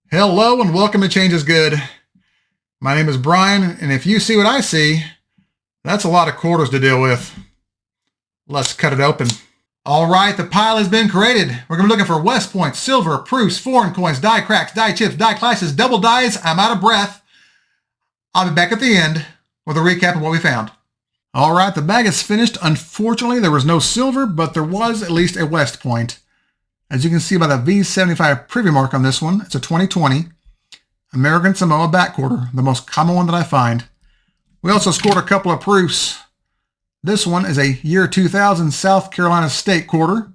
Hello and welcome to Change is Good. My name is Brian, and if you see what I see, that's a lot of quarters to deal with. Let's cut it open. All right, the pile has been created. We're going to be looking for West Point, silver, proofs, foreign coins, die cracks, die chips, die classes, double dies. I'm out of breath. I'll be back at the end with a recap of what we found. All right, the bag is finished. Unfortunately, there was no silver, but there was at least a West Point. As you can see by the V75 preview mark on this one, it's a 2020 American Samoa back quarter, the most common one that I find. We also scored a couple of proofs. This one is a year 2000 South Carolina State quarter.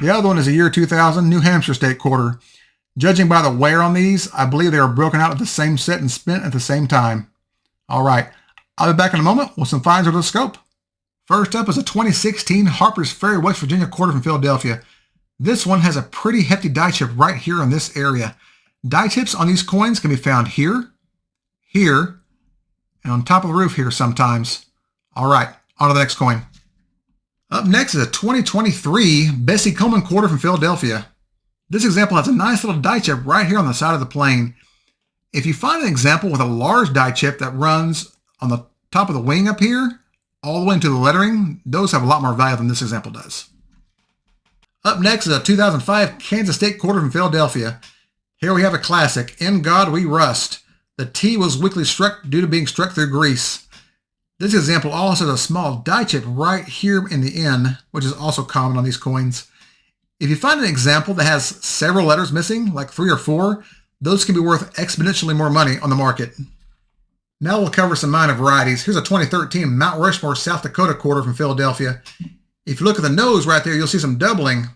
The other one is a year 2000 New Hampshire State quarter. Judging by the wear on these, I believe they are broken out of the same set and spent at the same time. All right, I'll be back in a moment with some finds under the scope. First up is a 2016 Harper's Ferry, West Virginia quarter from Philadelphia. This one has a pretty hefty die chip right here in this area. Die chips on these coins can be found here, here, and on top of the roof here sometimes. All right, on to the next coin. Up next is a 2023 Bessie Coleman quarter from Philadelphia. This example has a nice little die chip right here on the side of the plane. If you find an example with a large die chip that runs on the top of the wing up here, all the way into the lettering, those have a lot more value than this example does. Up next is a 2005 Kansas State quarter from Philadelphia. Here we have a classic, In God We Rust. The T was weakly struck due to being struck through grease. This example also has a small die chip right here in the N, which is also common on these coins. If you find an example that has several letters missing, like 3 or 4, those can be worth exponentially more money on the market. Now we'll cover some minor varieties. Here's a 2013 Mount Rushmore, South Dakota quarter from Philadelphia. If you look at the nose right there, you'll see some doubling.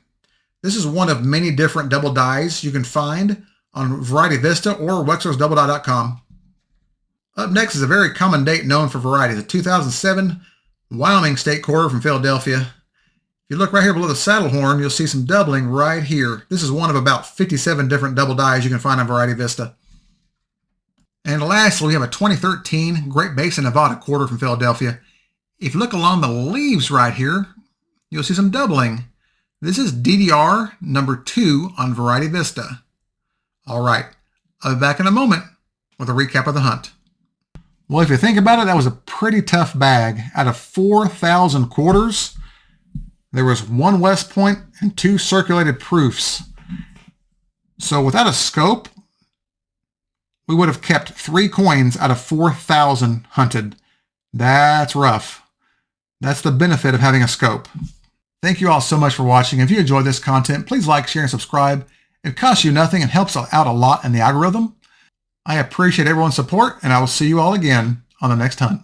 This is one of many different double dies you can find on Variety Vista or WexlersDoubleDie.com. Up next is a very common date known for variety, the 2007 Wyoming State quarter from Philadelphia. If you look right here below the saddle horn, you'll see some doubling right here. This is one of about 57 different double dies you can find on Variety Vista. And lastly, we have a 2013 Great Basin, Nevada quarter from Philadelphia. If you look along the leaves right here, you'll see some doubling. This is DDR number 2 on Variety Vista. All right, I'll be back in a moment with a recap of the hunt. Well, if you think about it, that was a pretty tough bag. Out of 4,000 quarters, there was 1 West Point and 2 circulated proofs. So without a scope, we would have kept 3 coins out of 4,000 hunted. That's rough. That's the benefit of having a scope. Thank you all so much for watching. If you enjoyed this content, please like, share, and subscribe. It costs you nothing and helps out a lot in the algorithm. I appreciate everyone's support, and I will see you all again on the next hunt.